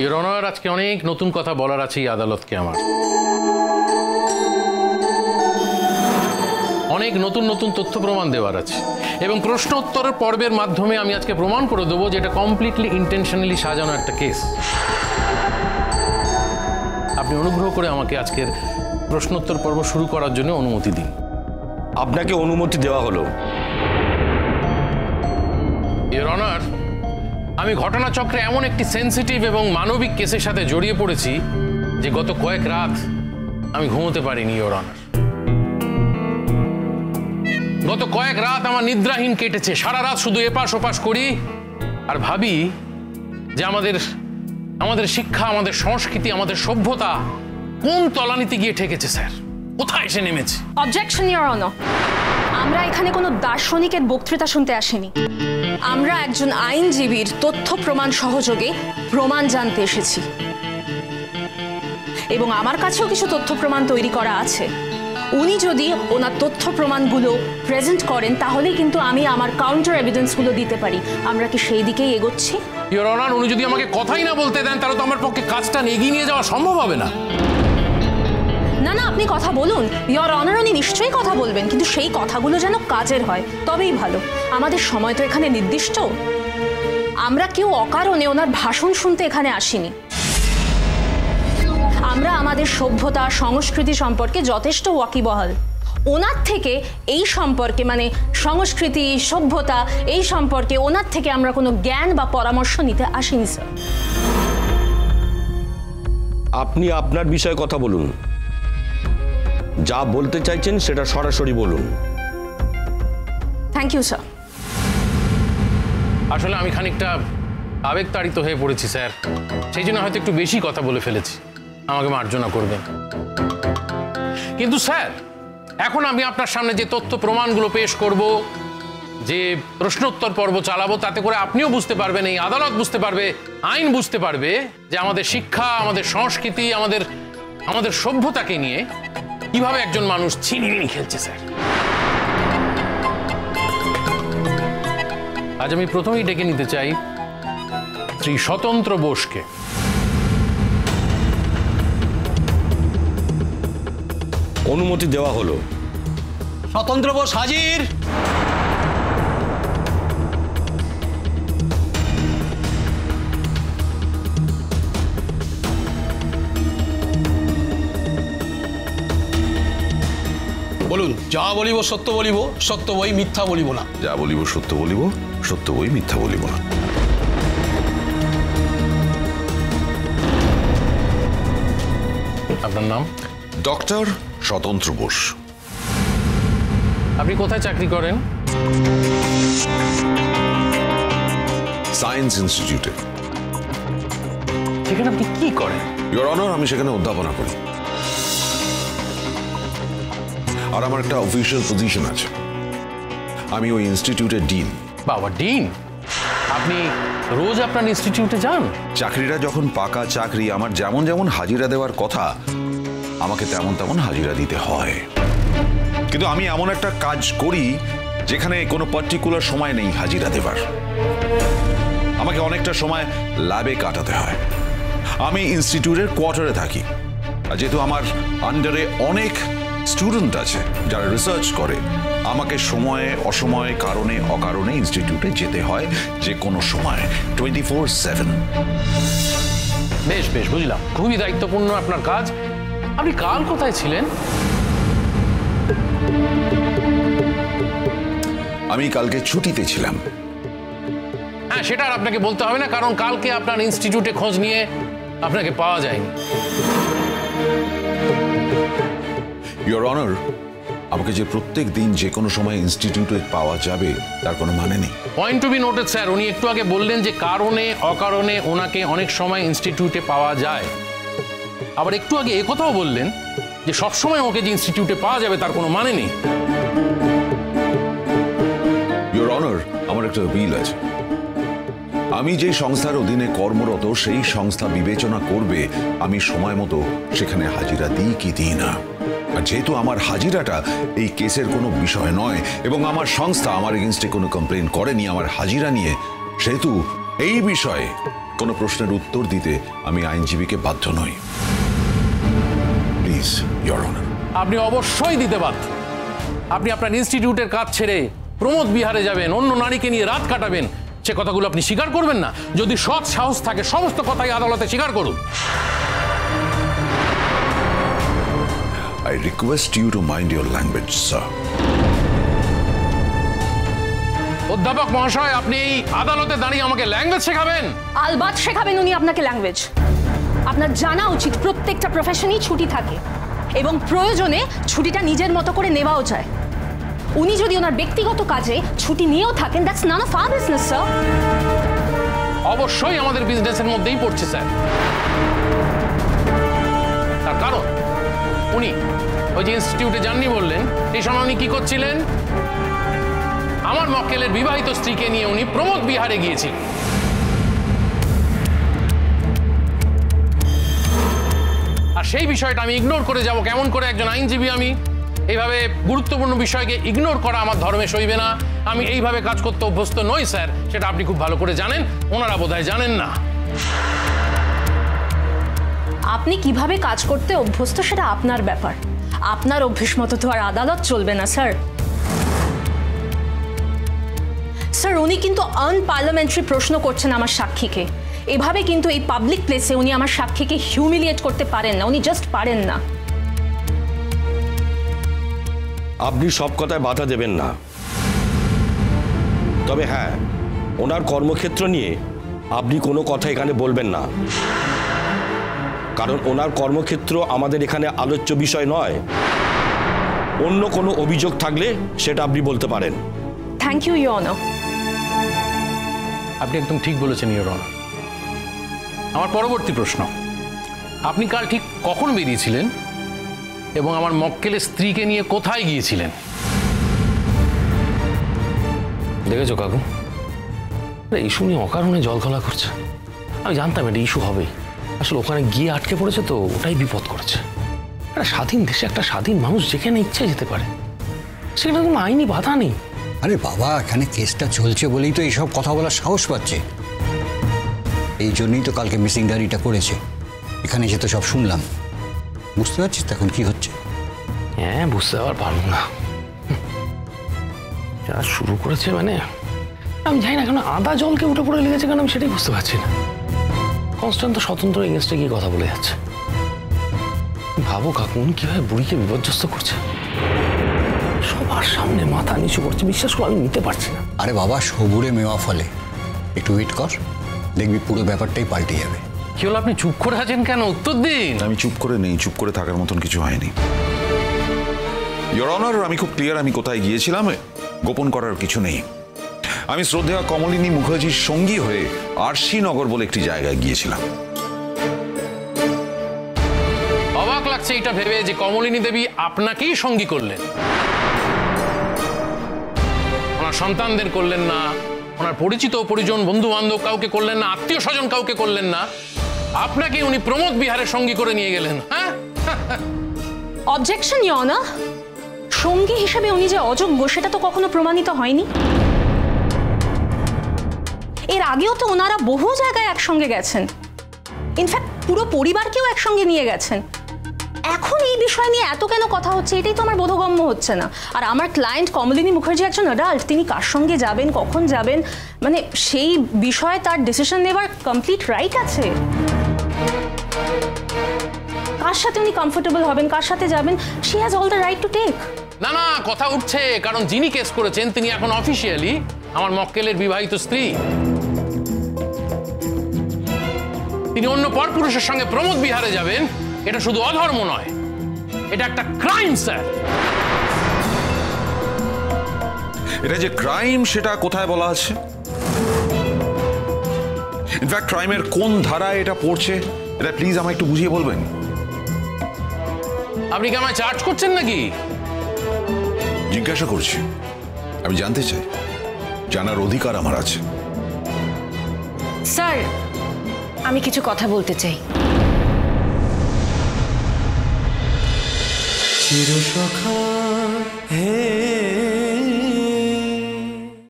Your honour, আজকে অনেক নতুন কথা বলার আছে এই আদালতকে। আমার অনেক নতুন নতুন তথ্য প্রমাণ দেওয়ার আছে এবং প্রশ্ন উত্তরের পর্বের মাধ্যমে আমি আজকে প্রমাণ করে দেবো যে এটা কমপ্লিটলি ইন্টেনশনালি সাজানো একটা কেস। আপনি অনুগ্রহ করে আমাকে আজকের প্রশ্নোত্তর পর্ব শুরু করার জন্য অনুমতি দিন। আপনাকে অনুমতি দেওয়া হলো। ইওর অনার, আমি ঘটনাচক্রে এমন একটি সেন্সিটিভ এবং মানবিক কেসের সাথে জড়িয়ে পড়েছি যে গত কয়েক রাত আমি ঘুমোতে পারিনি ইওর অনার। গত কয়েক রাত আমার নিদ্রাহীন কেটেছে। সারা রাত শুধু এপাশ ওপাশ করি আর ভাবি যে আমাদের শিক্ষা, আমাদের সংস্কৃতি, আমাদের সভ্যতা কোন তলানিতে গিয়ে ঠেকেছে স্যার, কোথায় এসে নেমেছে। অবজেকশন ইওর অনার, আমরা এখানে কোনো দার্শনিকের বক্তৃতা শুনতে আসিনি। আমরা একজন আইনজীবীর তথ্য প্রমাণ সহযোগে প্রমাণ জানতে এসেছি এবং আমার কাছেও কিছু তথ্য প্রমাণ তৈরি করা আছে। উনি যদি ওনার তথ্য প্রমাণগুলো প্রেজেন্ট করেন তাহলে কিন্তু আমি আমার কাউন্টার এভিডেন্সগুলো দিতে পারি। আমরা কি সেই দিকেই এগোচ্ছি? ইওর অনার, উনি যদি আমাকে কথাই না বলতে দেন তাহলে তো আমার পক্ষে কাজটা এগিয়ে নিয়ে যাওয়া সম্ভব হবে না। না না, আপনি কথা বলুন ইওর অনার, উনি নিশ্চয়ই কথা বলবেন, কিন্তু সেই কথাগুলো যেন কাজের হয়, তবেই ভালো। আমাদের সময় তো এখানে নির্দিষ্ট। আমরা কেউ অকারণে ওনার ভাষণ শুনতে এখানে আসিনি। আমরা আমাদের সভ্যতা সংস্কৃতি সম্পর্কে যথেষ্ট ওয়াকিবহাল। ওনার থেকে এই সম্পর্কে, মানে সংস্কৃতি সভ্যতা এই সম্পর্কে ওনার থেকে আমরা কোনো জ্ঞান বা পরামর্শ নিতে আসিনি স্যার। আপনি আপনার বিষয়ে কথা বলুন, যা বলতে চাইছেন সেটা সরাসরি বলুন। Thank you sir. আসলে আমি খানিকটা আবেগতাড়িত হয়ে পড়েছি স্যার, সেই জন্য হয়তো একটু বেশি কথা বলে ফেলেছি, আমাকে মার্জনা করবেন। কিন্তু স্যার, এখন আমি আপনার সামনে যে তথ্য প্রমাণগুলো পেশ করব, যে প্রশ্নোত্তর পর্ব চালাবো, তাতে করে আপনিও বুঝতে পারবেন, এই আদালত বুঝতে পারবে, আইন বুঝতে পারবে যে আমাদের শিক্ষা, আমাদের সংস্কৃতি, আমাদের সভ্যতাকে নিয়ে কিভাবে একজন মানুষ ছিনিমিনি খেলছে স্যার। আজ আমি প্রথমেই ডেকে নিতে চাই শ্রী স্বতন্ত্র বোসকে। অনুমতি দেওয়া হলো। স্বতন্ত্র বোস হাজির। বলুন, যা বলিব সত্য বলিব, সত্য বই মিথ্যা বলিব না। যা বলিব সত্য বলিব, সত্য বই মিথ্যা বলিব না। আপনার নাম? ডক্টর স্বতন্ত্র বোস। আপনি কোথায় চাকরি করেন? সায়েন্স ইনস্টিটিউটে। সেখানে আপনি কি করেন? ইওর অনার, আমি সেখানে অধ্যাপনা করি আর আমার একটা অফিসিয়াল পজিশন আছে। আমি ওই ইনস্টিটিউটের ডিন। বাবা, ডিন? আপনি রোজ আপনার ইনস্টিটিউটে যান? চাকরিটা যখন পাকা চাকরি, আমার যেমন যেমন হাজিরা দেওয়ার কথা আমাকে তেমন তেমন হাজিরা দিতে হয়। কিন্তু আমি এমন একটা কাজ করি যেখানে কোনো পার্টিকুলার সময় নেই হাজিরা দেবার। আমাকে অনেকটা সময় ল্যাবে কাটাতে হয়। আমি ইনস্টিটিউটের কোয়ার্টারে থাকি, আর যেহেতু আমার আন্ডারে অনেক স্টুডেন্ট আছে যারা রিসার্চ করে, আমাকে সময়ে অসময়ে কারণে অকারণে ইনস্টিটিউটে যেতে হয়, যে কোনো সময় 24/7। বেশ বেশ, বুঝলাম, খুবই দায়িত্বপূর্ণ আপনার কাজ। আপনি কাল কোথায় ছিলেন? আমি কালকে ছুটিতে ছিলাম। হ্যাঁ, সেটা আর আপনাকে বলতে হবে না, কারণ কালকে আপনার ইনস্টিটিউটে খোঁজ নিয়ে আপনাকে পাওয়া যায়নি। ইওর অনার, আমাকে যে প্রত্যেক দিন যে কোনো সময় ইনস্টিটিউটে পাওয়া যাবে তার কোনো মানে নেই। Point to be noted sir. উনি একটু আগে বললেন যে কারণে অকারণে ওনাকে অনেক সময় ইনস্টিটিউটে পাওয়া যায়, আবার একটু আগে একথাও বললেন যে সবসময় ওকে যে ইনস্টিটিউটে পাওয়া যাবে তার কোনো মানে নেই। ইওর অনার, আমার একটা বিল আছে। আমি যে সংস্থার অধীনে কর্মরত, সেই সংস্থা বিবেচনা করবে আমি সময় মতো সেখানে হাজিরা দিই কি দিই না। আর যেহেতু আমার হাজিরাটা এই কেসের কোনো বিষয় নয় এবং আমার সংস্থা আমার এগেইনস্টে কোনো কমপ্লেন করেনি আমার হাজিরা নিয়ে, সেহেতু এই বিষয়ে কোনো প্রশ্নের উত্তর দিতে আমি আইনজীবীকে বাধ্য নই। Please your honour. আপনি অবশ্যই দিতে বাধ্য। আপনি আপনার ইনস্টিটিউটের কাজ ছেড়ে প্রমোদ বিহারে যাবেন, অন্য নারীকে নিয়ে রাত কাটাবেন, সে কথাগুলো আপনি স্বীকার করবেন না? যদি সৎ সাহস থাকে সমস্ত কথাই আদালতে স্বীকার করুন। I request you to mind your language, sir. অধ্যাপক মহাশয়, আপনি এই আদালতে দাঁড়িয়ে আমাকে ল্যাঙ্গুয়েজ শেখাবেন? আলবাত শেখাবেন উনি আপনাকে ল্যাঙ্গুয়েজ। আপনার জানা উচিত প্রত্যেকটা প্রফেশনেই ছুটি থাকে এবং প্রয়োজনে ছুটিটা নিজের মতো করে নেওয়াও যায়। উনি যদি ওনার ব্যক্তিগত কাজে ছুটি নিয়েও থাকেন, that's none of our business, sir. অবশ্যই আমাদের বিজনেসের মধ্যেই পড়ছে স্যার। তার কারণ উনি ওই যে ইনস্টিটিউটে যাননি বললেন, সেই সময় উনি কি করছিলেন? আমার মক্কেলের বিবাহিত স্ত্রীকে নিয়ে উনি প্রমোদ বিহারে গিয়েছিলেন। আর সেই বিষয়টা আমি ইগনোর করে যাব কেমন করে? একজন আইনজীবী আমি এইভাবে গুরুত্বপূর্ণ বিষয়কে ইগনোর করা আমার ধর্মে সইবে না। আমি এইভাবে কাজ করতে অভ্যস্ত নই স্যার, সেটা আপনি খুব ভালো করে জানেন, ওনারা বোধহয় জানেন না। আপনি কিভাবে কাজ করতে অভ্যস্ত সেটা আপনার ব্যাপার। আপনার অভ্যেস মতো তো আর আদালত চলবে না, স্যার। স্যার, উনি কিন্তু আনপার্লামেন্টারি প্রশ্ন করছেন আমার সাক্ষীকে। এভাবে কিন্তু এই পাবলিক প্লেসে উনি আমার সাক্ষীকে হিউমিলিয়েট করতে পারেন না, উনি জাস্ট পারেন না। আপনি সব কথায় বাধা দেবেন না, তবে হ্যাঁ, ওনার কর্মক্ষেত্র নিয়ে আপনি কোনো কথা এখানে বলবেন না, কারণ ওনার কর্মক্ষেত্র আমাদের এখানে আলোচ্য বিষয় নয়। অন্য কোনো অভিযোগ থাকলে সেটা আপনি বলতে পারেন। Thank you, your honour. আপনি একদম ঠিক বলেছেন ইওর অনার। আমার পরবর্তী প্রশ্ন, আপনি কাল ঠিক কখন বেরিয়েছিলেন এবং আমার মক্কেলের স্ত্রীকে নিয়ে কোথায় গিয়েছিলেন? দেখেছো কাকু, ইস্যু নিয়ে অকারণে জলঘোলা করছে। আমি জানতাম এটা ইস্যু হবেই। আসলে ওখানে গিয়ে আটকে পড়েছে তো, ওটাই বিপদ করেছে। একটা স্বাধীন দেশে একটা স্বাধীন মানুষ যেখানে ইচ্ছে যেতে পারে, সেখানে কোনো আইনি বাধা নেই। আরে বাবা, এখানে কেসটা চলছে বলেই তো এইসব কথা বলার সাহস পাচ্ছে। এই জন্যই তো কালকে মিসিং ডায়েরিটা করেছে। এখানে এসে তো সব শুনলাম। বুঝতে পারছিস তো এখন কি হচ্ছে? হ্যাঁ, বুঝতে আবার পারলাম না। যা শুরু করেছে, মানে আমি জানি না কেন আদা জলকে উঠে পড়ে লেগেছে কেন, আমি সেটাই বুঝতে পারছি না। কনস্ট্যান্ট স্বতন্ত্র এগেনস্টে গিয়ে কথা বলে যাচ্ছে। ভাবো কাকুন কিভাবে বুড়িকে বিপর্যস্ত করছে, সবার সামনে মাথা নিচু করছে। বিশ্বাস করে আমি নিতে পারছি না। আরে বাবা, সবুরে মেওয়া ফলে, একটু ওয়েট কর, দেখবি পুরো ব্যাপারটাই পাল্টে যাবে। কি হলো, আপনি চুপ করে আছেন কেন? উত্তর দিন। আমি চুপ করে নেই, চুপ করে থাকার মতন কিছু হয়নি। ইওর অনার, আমি খুব ক্লিয়ার আমি কোথায় গিয়েছিলাম, গোপন করার কিছু নেই। আমি শ্রদ্ধেয়া কমলিনী মুখার্জির সঙ্গী হয়ে আরশি নগর বলে একটি জায়গায় গিয়েছিলাম। অবাক লাগছে এটা ভেবে যে কমলিনী দেবী আপনাকেই সঙ্গী করলেন, ওনার সন্তানদের করলেন না, ওনার পরিচিত পরিজন বন্ধু বান্ধব কাউকে করলেন না, আত্মীয় স্বজন কাউকে করলেন না, আপনাকে উনি প্রমোদ বিহারের সঙ্গী করে নিয়ে গেলেন। হ্যাঁ, অবজেকশন, ইওর অনার। সঙ্গী হিসেবে উনি যে অযোগ্য সেটা তো কখনো প্রমাণিত হয়নি। এর আগেও তো ওনারা বহু জায়গায় একসঙ্গে গেছেন, ইনফ্যাক্ট পুরো পরিবারকেও একসঙ্গে নিয়ে গেছেন। এখন এই বিষয় নিয়ে এত কেন কথা হচ্ছে, এটাই তো আমার বোধগম্য হচ্ছে না। আর আমার ক্লায়েন্ট কমলিনী মুখার্জি একজন অ্যাডাল্ট, তিনি কার সঙ্গে যাবেন, কখন যাবেন, মানে সেই বিষয়ে তার ডিসিশন নেবার কমপ্লিট রাইট আছে। কার সাথে উনি কমফোর্টেবল হবেন, কার সাথে যাবেন, she has all the right to take. না না, কথা উঠছে, কারণ যিনি কেস করেছেন তিনি এখন অফিসিয়ালি আমার মক্কেলের বিবাহিত স্ত্রী। তিনি অন্য পরপুরুষের সঙ্গে প্রমোদ বিহারে যাবেন, এটা শুধু অধর্ম নয়, এটা একটা ক্রাইম স্যার। এটা যে ক্রাইম সেটা কোথায় বলা আছে? ইনফ্যাক্ট ক্রাইমের কোন ধারায় এটা পড়ছে এটা প্লিজ আমায় একটু বুঝিয়ে বলবেন। আপনি কি আমায় চার্জ করছেন নাকি? জিজ্ঞাসা করছি, আমি জানতে চাই, জানার অধিকার আমার আছে। স্যার, আমি কিছু কথা বলতে চাই। চিরসখা হে